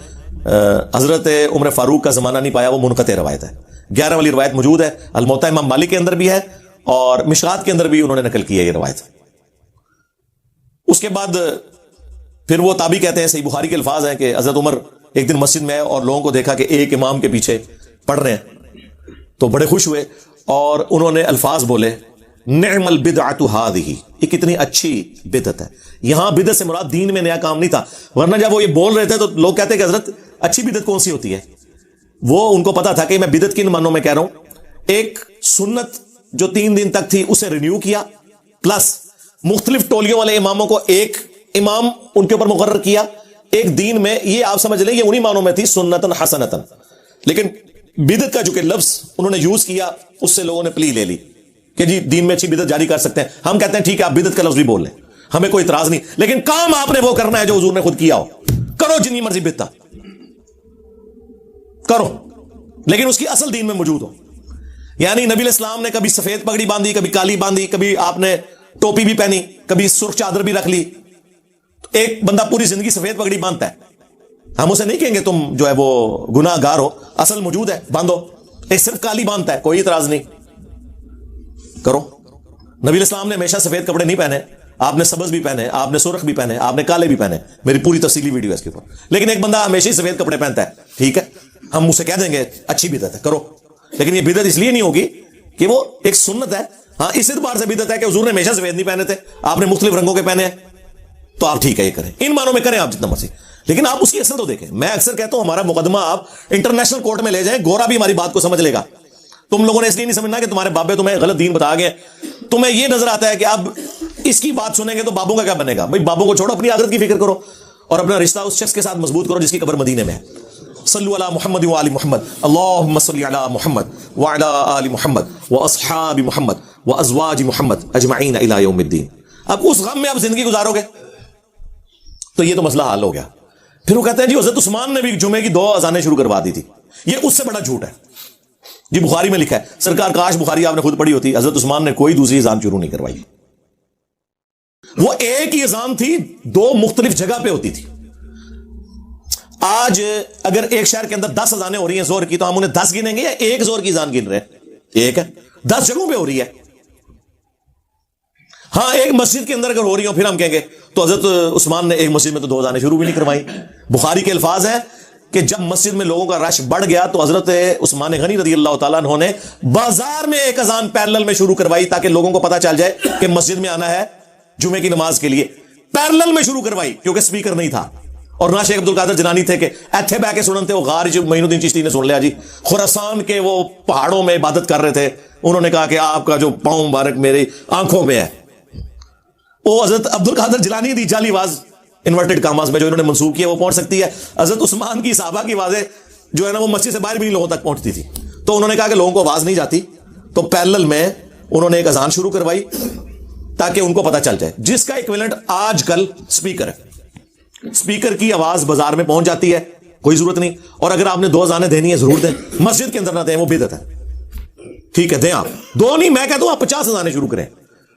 S2: حضرت عمر فاروق کا زمانہ نہیں پایا, وہ منقطع روایت ہے. 11 والی روایت موجود ہے, الموطا امام مالک کے اندر بھی ہے اور مشکات کے اندر بھی انہوں نے نقل کی ہے یہ روایت. اس کے بعد پھر وہ تابعی کہتے ہیں, صحیح بخاری کے الفاظ ہیں کہ حضرت عمر ایک دن مسجد میں آئے اور لوگوں کو دیکھا کہ ایک امام کے پیچھے پڑھ رہے ہیں, تو بڑے خوش ہوئے اور انہوں نے الفاظ بولے نعم البدعۃ ھذہ, یہ کتنی اچھی بدعت ہے. یہاں بدعت سے مراد دین میں نیا کام نہیں تھا, ورنہ جب وہ یہ بول رہے تھے تو لوگ کہتے کہ حضرت اچھی بدعت کون سی ہوتی ہے, وہ ان کو پتا تھا کہ میں بدعت کن معنوں میں کہہ رہا ہوں. ایک سنت جو 3 دن تک تھی اسے رینیو کیا, پلس مختلف ٹولیوں والے اماموں کو ایک امام ان کے اوپر مقرر کیا ایک دین میں. یہ آپ سمجھ لیں یہ انہی معنوں میں تھی سنتن حسنتن, لیکن بدعت کا جو کہ لفظ انہوں نے یوز کیا اس سے لوگوں نے پلی لے لی کہ جی دین میں اچھی بدعت جاری کر سکتے ہیں. ہم کہتے ہیں ٹھیک ہے آپ بدعت کا لفظ بھی بول لیں, ہمیں کوئی اعتراض نہیں, لیکن کام آپ نے وہ کرنا ہے جو حضور نے خود کیا ہو. کرو جتنی مرضی بدعت کرو, لیکن اس کی اصل دین میں موجود ہو. یعنی نبی علیہ السلام نے کبھی سفید پگڑی باندھی, کبھی کالی باندھی, کبھی آپ نے ٹوپی بھی پہنی, کبھی سرخ چادر بھی رکھ لی. ایک بندہ پوری زندگی سفید پگڑی باندھتا ہے, ہم اسے نہیں کہیں گے تم جو ہے وہ گناہ گار ہو, اصل موجود ہے باندھو. ایک صرف کالی باندھتا ہے, کوئی اعتراض نہیں, کرو. نبی علیہ السلام نے ہمیشہ سفید کپڑے نہیں پہنے, آپ نے سبز بھی پہنے, آپ نے سرخ بھی پہنے, آپ نے کالے بھی پہنے, میری پوری تفصیلی ویڈیو ہے اس کے اوپر. لیکن ایک بندہ ہمیشہ ہی سفید کپڑے پہنتا ہے, ٹھیک ہے ہم اسے کہہ دیں گے اچھی بدعت ہے, کرو. لیکن یہ بدعت اس لیے نہیں ہوگی کہ وہ ایک سنت ہے. ہاں اس اعتبار سے بدعت ہے کہ حضور نے ہمیشہ سفید نہیں پہنے تھے, آپ نے مختلف رنگوں کے پہنے ہیں, تو آپ ٹھیک ہے یہ کریں, ان معنوں میں کریں آپ جتنا مرضی, لیکن آپ اس کی اصل تو دیکھیں. میں اکثر کہتا ہوں ہمارا مقدمہ آپ انٹرنیشنل کورٹ میں لے جائیں, گورا بھی ہماری بات کو سمجھ لے گا. تم لوگوں نے اس لیے نہیں سمجھنا کہ تمہارے بابے تمہیں غلط دین بتا گئے, تمہیں یہ نظر آتا ہے کہ اب اس کی بات سنیں گے تو بابوں کا کیا بنے گا. بھائی بابوں کو چھوڑو, اپنی آخرت کی فکر کرو اور اپنا رشتہ اس شخص کے ساتھ مضبوط کرو جس کی قبر مدینے میں ہے. صلو علی محمد و آل محمد, اللہم صلی علی محمد وعلی آل محمد واصحاب محمد وازواج محمد اجمعین الی یوم الدین. اب اس غم میں آپ زندگی گزارو گے تو یہ تو مسئلہ حل ہو گیا. پھر وہ کہتے ہیں جی حضرت عثمان نے بھی جمعے کی 2 اذانیں شروع کروا دی تھی. یہ اس سے بڑا جھوٹ ہے. جی بخاری میں لکھا ہے, سرکار کاش بخاری آپ نے خود پڑھی ہوتی, حضرت عثمان نے کوئی دوسری اذان شروع نہیں کروائی. وہ ایک ہی اذان تھی, 2 مختلف جگہ پہ ہوتی تھی. آج اگر ایک شہر کے اندر 10 اذانیں ہو رہی ہیں زور کی, تو ہم انہیں 10 گنیں گے یا ایک زور کی اذان گن رہے ہیں؟ ایک ہے, 10 جگہوں پہ ہو رہی ہے. ہاں ایک مسجد کے اندر اگر ہو رہی ہوں پھر ہم کہیں گے تو حضرت عثمان نے ایک مسجد میں تو 2 اذانیں شروع بھی نہیں کروائی. بخاری کے الفاظ ہیں کہ جب مسجد میں لوگوں کا رش بڑھ گیا تو حضرت عثمان غنی رضی اللہ تعالیٰ عنہ نے بازار میں ایک اذان پیرلل میں شروع کروائی تاکہ لوگوں کو پتا چل جائے کہ مسجد میں آنا ہے جمعے کی نماز کے لیے. پیرلل میں شروع کروائی کیونکہ سپیکر نہیں تھا, اور نہ شیخ عبد القادر جنانی تھے کہ ایتھے بہ کے سنتے, وہ غار جو معین الدین چشتی نے سن لیا جی, خراسان کے وہ پہاڑوں میں عبادت کر رہے تھے, انہوں نے کہا کہ آپ کا جو پاؤں مبارک میری آنکھوں میں ہے. وہ حضرت عبد القادر جیلانی دی جعلی آواز انورٹڈ کاماز میں جو انہوں نے منسوخ کیا وہ پہنچ سکتی ہے. حضرت عثمان کی صحابہ کی آوازیں جو ہے نا وہ مسجد سے باہر بھی نہیں لوگوں تک پہنچتی تھی, تو انہوں نے کہا کہ لوگوں کو آواز نہیں جاتی, تو پیرلل میں انہوں نے ایک اذان شروع کروائی تاکہ ان کو پتا چل جائے, جس کا ایکویلنٹ آج کل سپیکر ہے. سپیکر کی آواز بازار میں پہنچ جاتی ہے, کوئی ضرورت نہیں. اور اگر آپ نے 2 اذانیں دینی ہے ضرور دیں, مسجد کے اندر نہ دیں, وہ بدعت ہے. ٹھیک ہے دیں آپ 2 نہیں, میں کہتا ہوں آپ 50 اذانیں شروع کریں,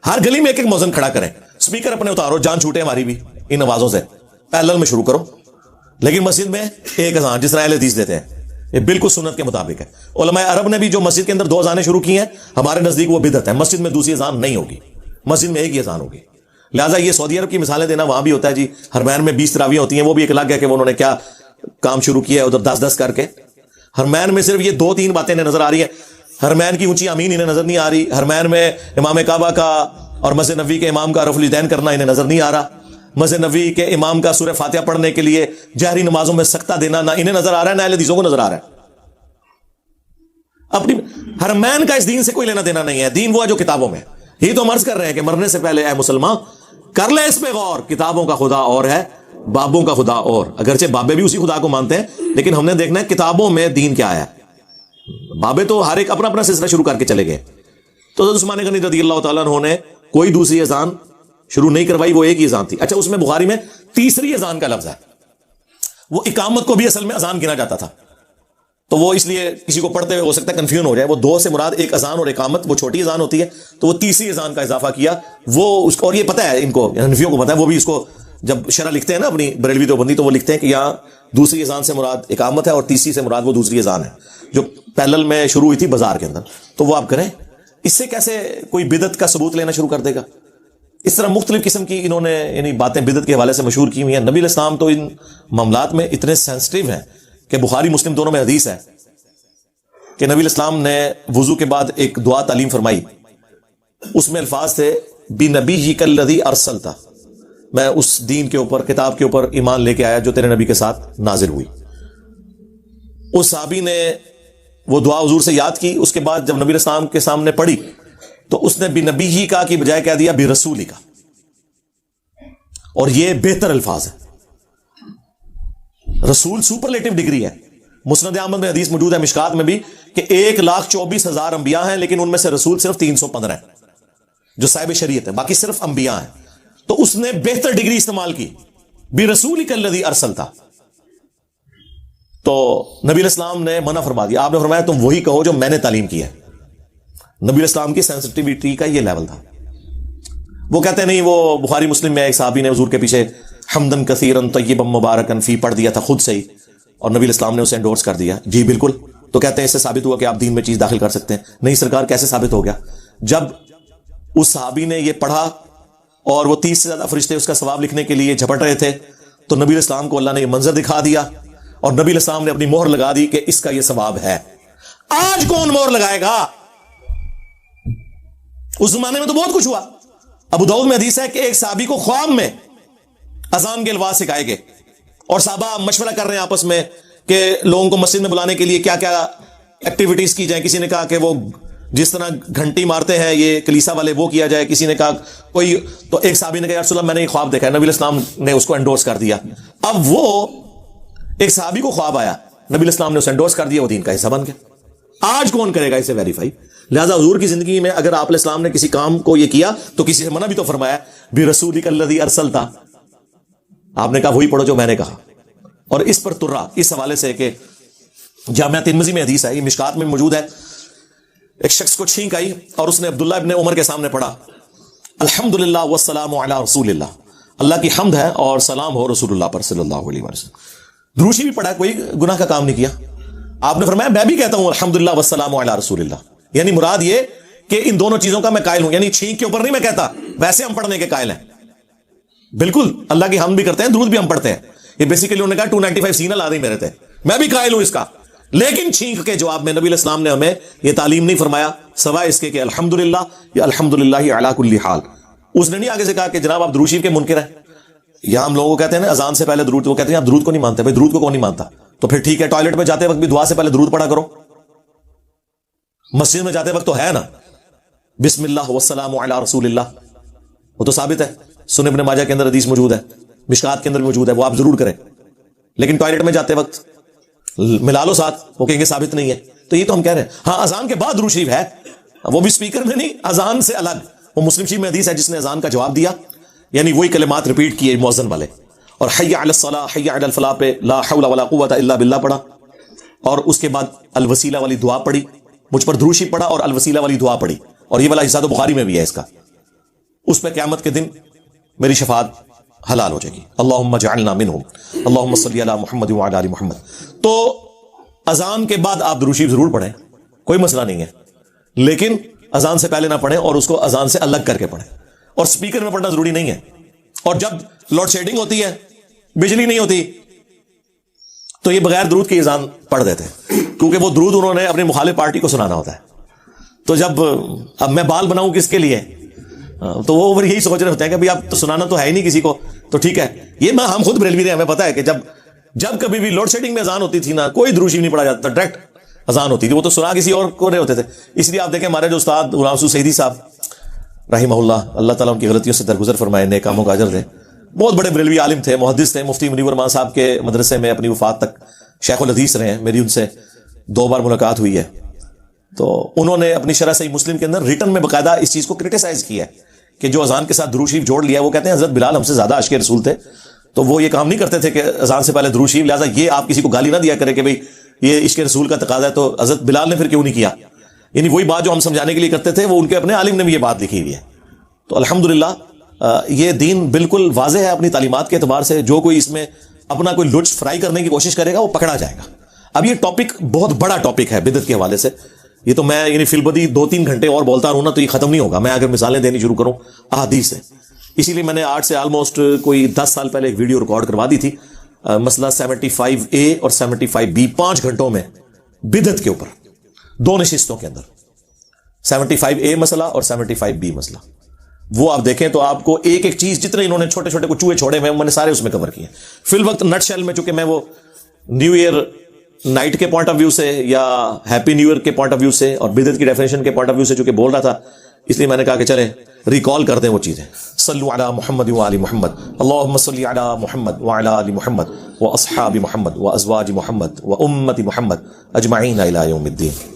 S2: ہر گلی میں ایک ایک مؤذن کھڑا کریں, سپیکر اپنے اتارو, جان چھوٹے ہماری بھی ان آوازوں سے, پیرلل میں شروع کرو. لیکن مسجد میں ایک اذان جس طرح اہل حدیث دیتے ہیں, یہ بالکل سنت کے مطابق ہے. علماء عرب نے بھی جو مسجد کے اندر 2 اذانیں شروع کی ہیں, ہمارے نزدیک وہ بدعت ہے. مسجد میں دوسری اذان نہیں ہوگی, مسجد میں ایک ہی اذان ہوگی. لہٰذا یہ سعودی عرب کی مثالیں دینا وہاں بھی ہوتا ہے جی, حرمین میں 20 تراویح ہوتی ہیں, وہ بھی ایک الگ ہے کہ انہوں نے کیا کام شروع کیا ہے ادھر 10-10 کر کے. حرمین میں صرف یہ 2-3 باتیں نظر آ رہی ہیں. حرمین کی اونچی آمین انہیں نظر نہیں آ رہی, حرمین میں امام کعبہ کا اور مسجد نبوی کے امام کا رفع الیدین کرنا انہیں نظر نہیں آ رہا, مسجد نبوی کے امام کا سورہ فاتحہ پڑھنے کے لیے جہری نمازوں میں سکتہ دینا نہ انہیں نظر آ رہا ہے نہ اہل حدیثوں کو نظر آ رہا ہے. اپنی حرمین کا اس دین سے کوئی لینا دینا نہیں ہے, دین وہ ہے جو کتابوں میں. یہ تو مرض کر رہے ہیں کہ مرنے سے پہلے اے مسلمان کر لے اس پہ غور, کتابوں کا خدا اور ہے, بابوں کا خدا اور. اگرچہ بابے بھی اسی خدا کو مانتے ہیں, لیکن ہم نے دیکھنا ہے کتابوں میں دین کیا ہے. بابے تو ہر ایک اپنا اپنا سلسلہ شروع کر کے چلے گئے. تو حضرت عثمان غنی رضی اللہ تعالیٰ عنہ نے کوئی دوسری اذان شروع نہیں کروائی, وہ ایک ہی اذان تھی. اچھا اس میں بخاری میں تیسری اذان کا لفظ ہے, وہ اقامت کو بھی اصل میں اذان گنا جاتا تھا, تو وہ اس لیے کسی کو پڑھتے ہوئے ہو سکتا ہے کنفیوژن ہو جائے. وہ 2 سے مراد ایک اذان اور اقامت وہ چھوٹی اذان ہوتی ہے, تو وہ تیسری اذان کا اضافہ کیا. وہ اس کو, اور یہ پتہ ہے ان کو, حنفیوں کو پتہ ہے, وہ بھی اس کو جب شرح لکھتے ہیں نا اپنی بریلوی دیوبندی, تو وہ لکھتے ہیں کہ یہاں دوسری اذان سے مراد اقامت ہے اور تیسری سے مراد وہ دوسری اذان ہے جو پیرلل میں شروع ہوئی تھی بازار کے اندر. تو وہ آپ کریں, اس سے کیسے کوئی بدعت کا ثبوت لینا شروع کر دے گا. اس طرح مختلف قسم کی انہوں نے یعنی باتیں بدعت کے حوالے سے مشہور کی ہوئی ہیں. نبی علیہ السلام تو ان معاملات میں اتنے سینسٹیو ہیں کہ بخاری مسلم دونوں میں حدیث ہے کہ نبی علیہ السلام نے وضو کے بعد ایک دعا تعلیم فرمائی, اس میں الفاظ تھے بِنَبِيِّكَ الَّذِي أَرْسَلْتَ, میں اس دین کے اوپر, کتاب کے اوپر ایمان لے کے آیا جو تیرے نبی کے ساتھ نازل ہوئی. اس صحابی نے وہ دعا حضور سے یاد کی, اس کے بعد جب نبی اسلام کے سامنے پڑھی تو اس نے بھی نبی ہی کا کی بجائے کہہ دیا بھی رسولی کا, اور یہ بہتر الفاظ ہے. رسول سپرلیٹو ڈگری ہے. مسند احمد میں حدیث موجود ہے, مشکات میں بھی, کہ 1,24,000 انبیاء ہیں لیکن ان میں سے رسول صرف 315 ہیں جو صاحب شریعت ہے, باقی صرف انبیاء ہیں. تو اس نے بہتر ڈگری استعمال کی, برسولک الذی ارسلتا. تو نبی علیہ السلام نے منع فرما دیا, آپ نے فرمایا تم وہی کہو جو میں نے تعلیم کی ہے. نبی علیہ السلام کی سینسٹیوٹی کا یہ لیول تھا. وہ کہتے نہیں, وہ بخاری مسلم میں ایک صحابی نے حضور کے پیچھے حمدن کثیرن طیبا مبارکن فی پڑھ دیا تھا خود سے ہی, اور نبی علیہ السلام نے اسے انڈورس کر دیا. جی بالکل. تو کہتے ہیں اس سے ثابت ہوا کہ آپ دین میں چیز داخل کر سکتے ہیں. نہیں سرکار, کیسے ثابت ہو گیا؟ جب اس صحابی نے یہ پڑھا اور وہ 30 سے زیادہ فرشتے اس کا ثواب لکھنے کے لیے جھپٹ رہے تھے, تو نبی علیہ السلام کو اللہ نے یہ منظر دکھا دیا اور نبی علیہ السلام نے اپنی مہر لگا دی کہ اس کا یہ ثواب ہے. آج کون مہر لگائے گا؟ اس زمانے میں تو بہت کچھ ہوا. ابو داؤد میں حدیث ہے کہ ایک صحابی کو خواب میں اذان کے الفاظ سکھائے گئے, اور صحابہ مشورہ کر رہے ہیں آپس میں کہ لوگوں کو مسجد میں بلانے کے لیے کیا کیا ایکٹیویٹیز کی جائیں. کسی نے کہا کہ وہ جس طرح گھنٹی مارتے ہیں یہ کلیسا والے وہ کیا جائے, کسی نے کہا کوئی, تو ایک صحابی نے کہا یا رسول اللہ میں نے یہ خواب دیکھا ہے. نبی علیہ السلام نے اس کو انڈورس کر دیا. اب وہ ایک صحابی کو خواب آیا, نبی علیہ السلام نے اسے انڈورس کر دیا, وہ دین کا حصہ بن گیا. آج کون کرے گا اسے ویریفائی؟ لہذا حضور کی زندگی میں اگر آپ علیہ السلام نے کسی کام کو یہ کیا تو کسی سے منع بھی تو فرمایا, برسولک الذی ارسلتا. آپ نے کہا وہی پڑھو جو میں نے کہا. اور اس پر ترا اس حوالے سے کہ جامعہ ترمذی میں حدیث ہے, یہ مشکات میں موجود ہے, ایک شخص کو چھینک آئی اور اس نے عبداللہ ابن عمر کے سامنے پڑھا, الحمدللہ والسلام علی رسول اللہ, اللہ کی حمد ہے اور سلام ہو رسول اللہ پر صلی اللہ علیہ وسلم. دروشی بھی پڑھا, کوئی گناہ کا کام نہیں کیا. آپ نے فرمایا میں بھی کہتا ہوں الحمدللہ والسلام علی رسول اللہ, یعنی مراد یہ کہ ان دونوں چیزوں کا میں قائل ہوں, یعنی چھینک کے اوپر نہیں میں کہتا, ویسے ہم پڑھنے کے قائل ہیں. بالکل اللہ کی حمد بھی کرتے ہیں, درود بھی ہم پڑھتے ہیں. یہ بیسیکلی انہوں نے کہا 295 سینہ لا رہی میرے تھے, میں بھی قائل ہوں اس کا. لیکن چھینک کے جواب میں نبی علیہ السلام نے ہمیں یہ تعلیم نہیں فرمایا سوائے اس کے کہ الحمدللہ یا الحمدللہ علی کل حال. اس نے نہیں آگے سے کہا کہ جناب آپ درود شریف کے منکر ہیں. یہاں ہم لوگوں کو کہتے ہیں نا اذان سے پہلے درود, وہ کہتے ہیں آپ درود کو نہیں مانتے. بھائی درود کو کون نہیں مانتا؟ تو پھر ٹھیک ہے, ٹوائلٹ میں جاتے وقت بھی دعا سے پہلے درود پڑھا کرو. مسجد میں جاتے وقت تو ہے نا بسم اللہ والسلام علی رسول اللہ, وہ تو ثابت ہے. سنن ابن ماجہ کے اندر حدیث موجود ہے, مشکات کے اندر موجود ہے, وہ آپ ضرور کریں. لیکن ٹوائلٹ میں جاتے وقت ملا لو ساتھ, وہ کہیں گے ثابت نہیں ہے. تو یہ تو ہم کہہ رہے ہیں. ہاں اذان کے بعد درود شریف ہے, وہ بھی سپیکر میں نہیں, اذان سے الگ. وہ مسلم شریف میں حدیث ہے جس نے اذان کا جواب دیا, یعنی وہی کلمات ریپیٹ کیے مؤذن والے, اور حی علی الصلاۃ حی علی الفلاح پہ لا حول ولا قوت الا باللہ پڑھا, اور اس کے بعد الوسیلہ والی دعا پڑھی, مجھ پر درود شریف پڑھا اور الوسیلہ والی دعا پڑھی. اور یہ والا حصہ تو بخاری میں بھی ہے اس کا. اس پہ قیامت کے دن میری شفاعت حلال ہو جائے گی. اللہم اجعلنا منہم اللہم صلی علی محمد وعلی آل محمد. تو اذان کے بعد آپ درود شریف ضرور پڑھیں, کوئی مسئلہ نہیں ہے, لیکن اذان سے پہلے نہ پڑھیں اور اس کو اذان سے الگ کر کے پڑھیں. اور سپیکر میں پڑھنا ضروری نہیں ہے. اور جب لوڈ شیڈنگ ہوتی ہے, بجلی نہیں ہوتی, تو یہ بغیر درود کی اذان پڑھ دیتے ہیں, کیونکہ وہ درود انہوں نے اپنی مخالف پارٹی کو سنانا ہوتا ہے. تو جب اب میں بال بناؤں کس کے لیے, تو وہ یہی سوچ رہے ہوتے ہیں کہ بھائی اب تو سنانا تو ہے ہی نہیں کسی کو, تو ٹھیک ہے. یہ ہم خود بریلوی رہے, ہمیں پتا ہے کہ جب کبھی بھی لوڈ شیڈنگ میں اذان ہوتی تھی نا, کوئی درود شریف نہیں پڑھا جاتا, ڈائریکٹ اذان ہوتی تھی. وہ تو سنا کسی اور کو رہے ہوتے تھے. اس لیے آپ دیکھیں ہمارے جو استاد غلام رسول سعیدی صاحب رحمہ اللہ, اللہ تعالیٰ ان کی غلطیوں سے درگزر فرمائے, نیک کاموں کا اجر دے. بہت بڑے بریلوی عالم تھے, محدث تھے, مفتی منیب الرحمان صاحب کے مدرسے میں اپنی وفات تک شیخ الحدیث رہے ہیں. میری ان سے 2 بار ملاقات ہوئی ہے. تو انہوں نے اپنی شرح صحیح مسلم کے اندر ریٹن میں باقاعدہ اس چیز کو کرٹیسائز کیا ہے کہ جو اذان کے ساتھ درود شریف جوڑ لیا. وہ کہتے ہیں حضرت بلال ہم سے زیادہ عاشق رسول تھے, تو وہ یہ کام نہیں کرتے تھے کہ اذان سے پہلے درود شریف, لہٰذا یہ آپ کسی کو گالی نہ دیا کرے کہ بھئی یہ عشق رسول کا تقاضا ہے, تو حضرت بلال نے پھر کیوں نہیں کیا. یعنی وہی بات جو ہم سمجھانے کے لیے کرتے تھے, وہ ان کے اپنے عالم نے بھی یہ بات لکھی ہوئی ہے. تو الحمدللہ یہ دین بالکل واضح ہے اپنی تعلیمات کے اعتبار سے. جو کوئی اس میں اپنا کوئی لطف فرائی کرنے کی کوشش کرے گا وہ پکڑا جائے گا. اب یہ ٹاپک بہت بڑا ٹاپک ہے بدعت کے حوالے سے. یہ تو میں یعنی فی البدی 2-3 گھنٹے اور بولتا رہوں نا تو یہ ختم نہیں ہوگا, میں اگر مثالیں دینی شروع کروں احادیث سے. اسی لیے میں نے 8 سے آلموسٹ کوئی 10 سال پہلے ایک ویڈیو ریکارڈ کروا دی تھی, مسئلہ 75A اور 75B 5 گھنٹوں میں بدعت کے اوپر 2 نشستوں کے اندر. 75A مسئلہ اور 75B مسئلہ, وہ آپ دیکھیں تو آپ کو ایک ایک چیز جتنے انہوں نے چھوٹے چھوٹے کو چوہے چھوڑے ہوئے میں نے سارے اس میں کور کیے. فی الوقت نٹ شیل میں, چونکہ میں وہ نیو ایئر نائٹ کے پوائنٹ آف ویو سے یا ہیپی نیو ایئر کے پوائنٹ آف ویو سے اور بدعت کی ڈیفینیشن کے پوائنٹ آف ویو سے چونکہ بول رہا تھا، اس لیے میں نے کہا کہ چلیں ریکال کر دیں وہ چیزیں. صلو علی محمد وآل محمد، اللہم صلی علی محمد وعلی آل محمد واصحاب محمد وازواج محمد وامت محمد اجمعین الی یوم الدین.